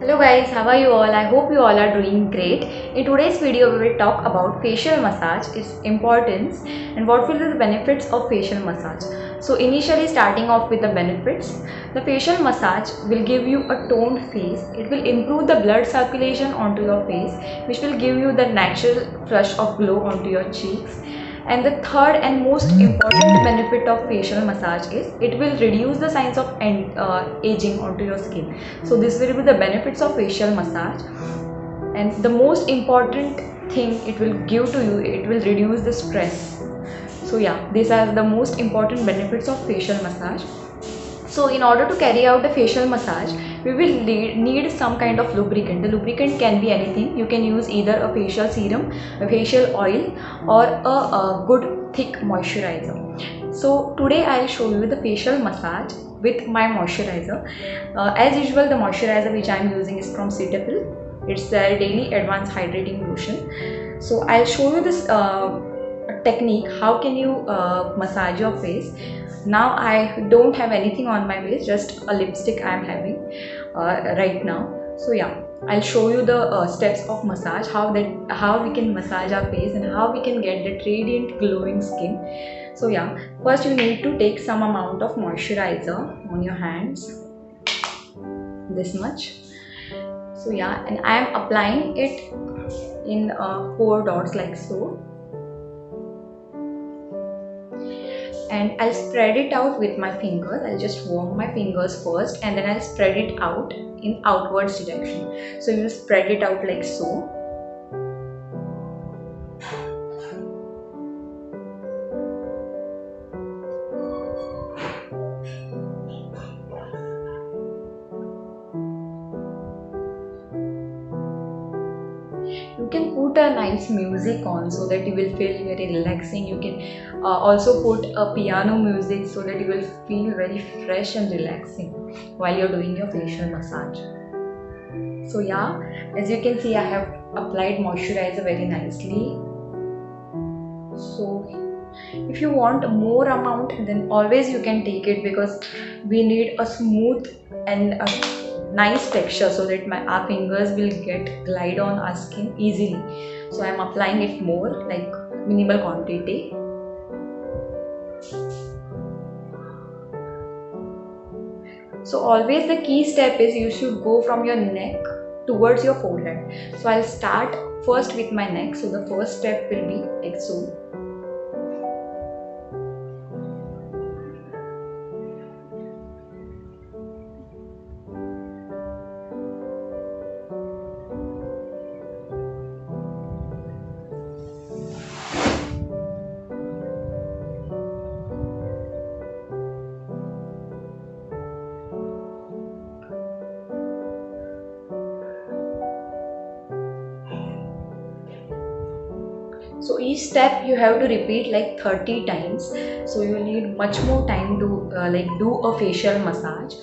Hello guys, how are you all? I hope you all are doing great. In today's video, we will talk about facial massage, its importance and what will be the benefits of facial massage. So initially starting off with the benefits, the facial massage will give you a toned face. It will improve the blood circulation onto your face, which will give you the natural flush of glow onto your cheeks. And the third and most important benefit of facial massage is it will reduce the signs of aging onto your skin. So this will be the benefits of facial massage. And the most important thing it will give to you, it will reduce the stress. So yeah, these are the most important benefits of facial massage. So in order to carry out the facial massage, we will need some kind of lubricant. The lubricant can be anything. You can use either a facial serum, a facial oil, or a good thick moisturizer. So today I'll show you the facial massage with my moisturizer. As usual, the moisturizer which I'm using is from Cetaphil. It's their daily advanced hydrating lotion. So I'll show you this technique. How can you massage your face? Now I don't have anything on my face, just a lipstick I am having right now. So yeah, I'll show you the steps of massage, how we can massage our face and how we can get that radiant glowing skin. So yeah, first you need to take some amount of moisturizer on your hands, this much. So yeah, and I am applying it in 4 dots like so. And I'll spread it out with my fingers. I'll just warm my fingers first and then I'll spread it out in outwards direction. So you'll spread it out like so. You can put a nice music on so that you will feel very relaxing. You can also put a piano music so that you will feel very fresh and relaxing while you're doing your facial massage. So yeah, as you can see, I have applied moisturizer very nicely. So if you want more amount, then always you can take it, because we need a smooth and a nice texture so that our fingers will glide on our skin easily. So I am applying it more, like minimal quantity. So always the key step is you should go from your neck towards your forehead. So I'll start first with my neck. So the first step will be like so. So each step you have to repeat like 30 times. So you need much more time to do a facial massage.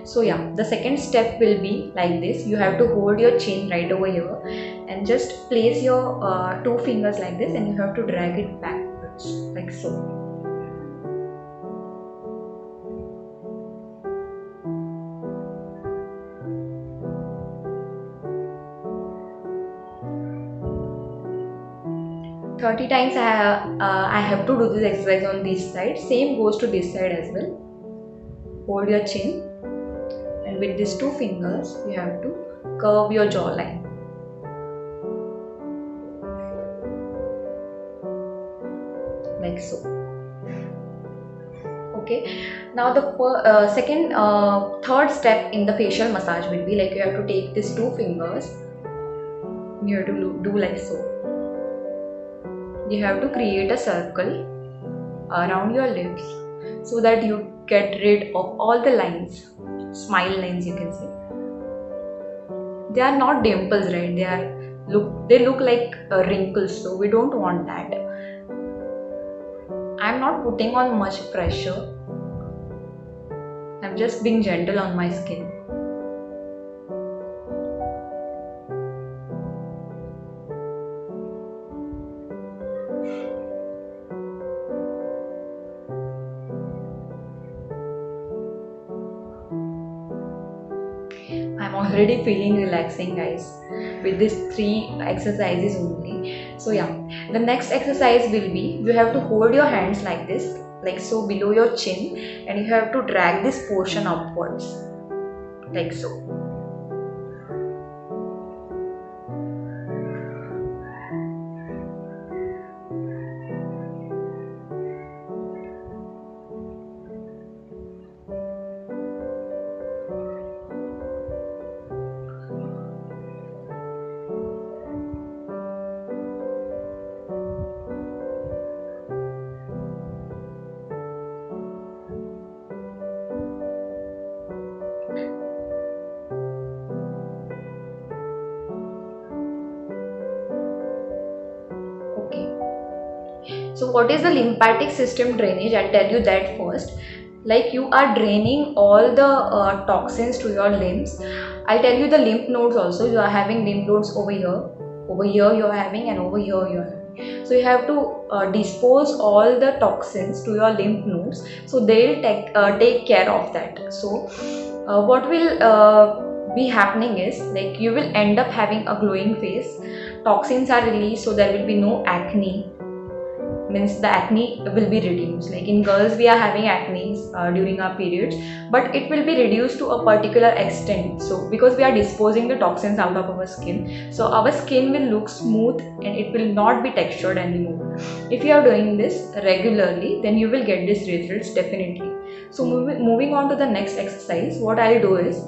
So yeah, the second step will be like this. You have to hold your chin right over here and just place your 2 fingers like this, and you have to drag it backwards like so. Thirty times I have to do this exercise on this side. Same goes to this side as well. Hold your chin, and with these 2 fingers you have to curve your jawline like so. Okay, now the third step in the facial massage will be like you have to take these 2 fingers, you have to do like so. You have to create a circle around your lips so that you get rid of all the lines, smile lines you can say. They are not dimples, right? They look like wrinkles, so we don't want that. I'm not putting on much pressure. I'm just being gentle on my skin. I'm already already feeling relaxing, guys, with these 3 exercises only. So yeah, the next exercise will be, you have to hold your hands like this, like so, below your chin, and you have to drag this portion upwards, like so. So what is the lymphatic system drainage? I'll tell you that first. Like, you are draining all the toxins to your limbs. I'll tell you the lymph nodes also. You are having lymph nodes over here you are having, and over here you are having. So you have to dispose all the toxins to your lymph nodes, so they'll take care of that. So what will be happening is, like, you will end up having a glowing face. Toxins are released, so there will be no acne, means the acne will be reduced. Like in girls we are having acne during our periods, but it will be reduced to a particular extent. So because we are disposing the toxins out of our skin, so our skin will look smooth and it will not be textured anymore. If you are doing this regularly, then you will get these results definitely. So moving on to the next exercise, what I'll do is,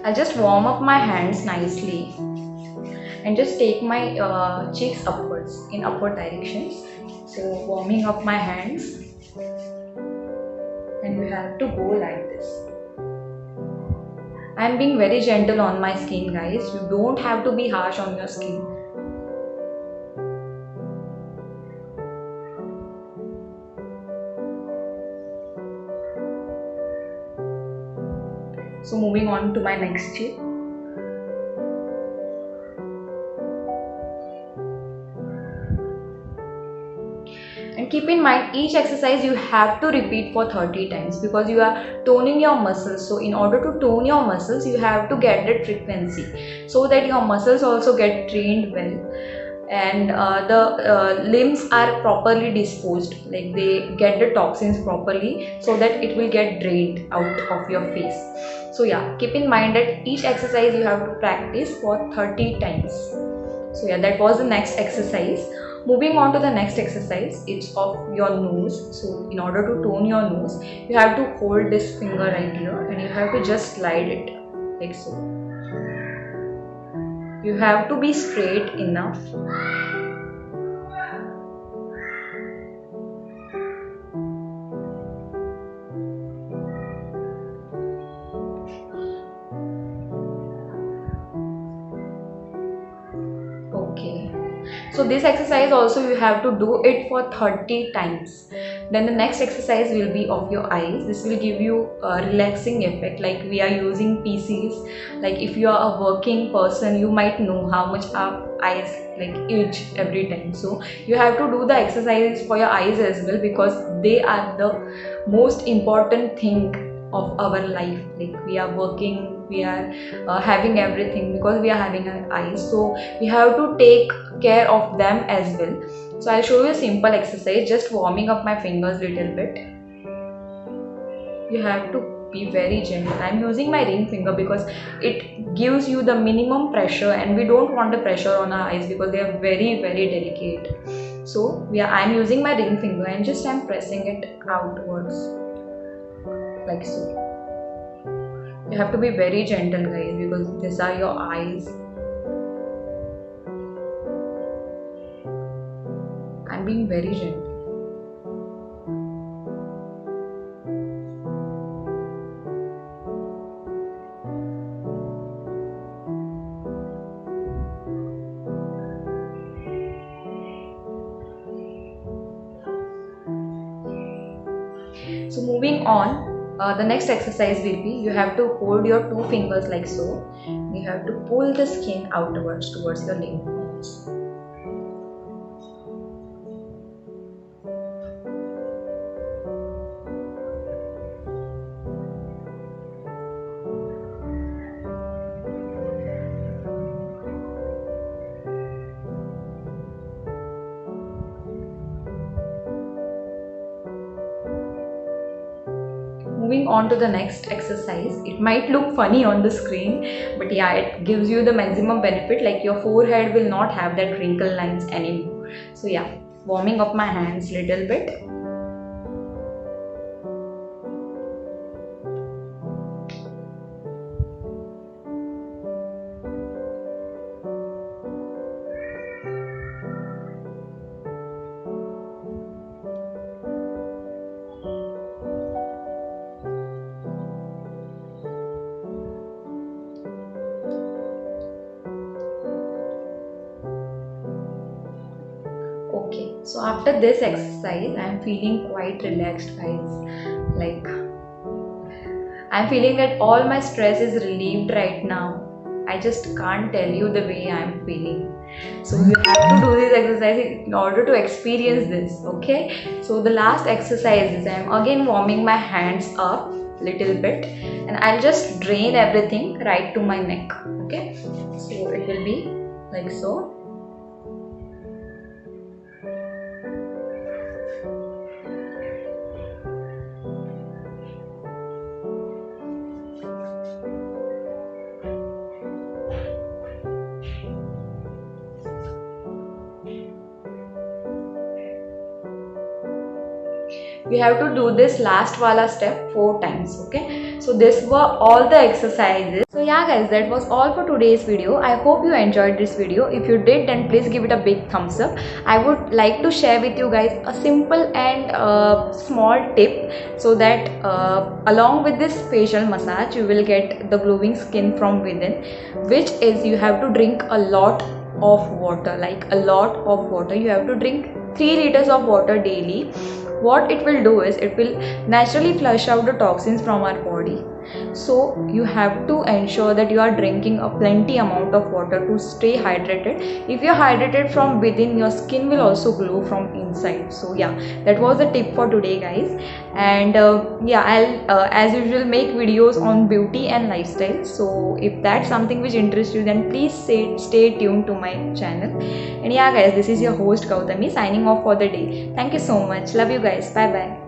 I'll just warm up my hands nicely and just take my cheeks upwards in upward directions. So warming up my hands, and you have to go like this. I am being very gentle on my skin, guys. You don't have to be harsh on your skin. So moving on to my next cheek. And keep in mind, each exercise you have to repeat for 30 times, because you are toning your muscles. So in order to tone your muscles, you have to get that frequency, so that your muscles also get trained well, and the limbs are properly disposed, like they get the toxins properly, so that it will get drained out of your face. So yeah, keep in mind that each exercise you have to practice for 30 times. So yeah, that was the next exercise. Moving on to the next exercise, it's of your nose. So in order to tone your nose, you have to hold this finger right here, and you have to just slide it like so. You have to be straight enough. Okay. So this exercise also you have to do it for 30 times. Then the next exercise will be of your eyes. This will give you a relaxing effect. Like we are using PCs. Like if you are a working person, you might know how much our eyes like itch every time. So you have to do the exercises for your eyes as well, because they are the most important thing of our life. Like we are working, we are having everything because we are having our eyes. So we have to take care of them as well. So I'll show you a simple exercise, just warming up my fingers little bit. You have to be very gentle. I'm using my ring finger because it gives you the minimum pressure, and we don't want the pressure on our eyes because they are very delicate. So I'm using my ring finger and just I'm pressing it outwards like so. You have to be very gentle, guys, because these are your eyes. I'm being very gentle. So moving on, the next exercise will be, you have to hold your two fingers like so. You have to pull the skin outwards towards your lymph nodes. moving on to the next exercise. It might look funny on the screen, but yeah, it gives you the maximum benefit, like your forehead will not have that wrinkle lines anymore. So yeah, warming up my hands little bit. Okay, so after this exercise, I am feeling quite relaxed, guys. Like, I'm feeling that all my stress is relieved right now. I just can't tell you the way I'm feeling. So you have to do this exercise in order to experience this. Okay, so the last exercise is I'm again warming my hands up little bit, and I'll just drain everything right to my neck. Okay, so it will be like so. We have to do this last wala step 4 times. Okay, so this were all the exercises. So yeah guys, that was all for today's video. I hope you enjoyed this video. If you did, then please give it a big thumbs up. I would like to share with you guys a simple and small tip, so that along with this facial massage you will get the glowing skin from within, which is you have to drink a lot of water, like a lot of water. You have to drink 3 liters of water daily. What it will do is it will naturally flush out the toxins from our body. So you have to ensure that you are drinking a plenty amount of water to stay hydrated. If you are hydrated from within, your skin will also glow from inside. So yeah, that was the tip for today guys. And yeah, I'll as usual make videos on beauty and lifestyle. So if that's something which interests you, then please stay tuned to my channel. And yeah guys, this is your host Gautami signing off for the day. Thank you so much. Love you guys. Bye bye.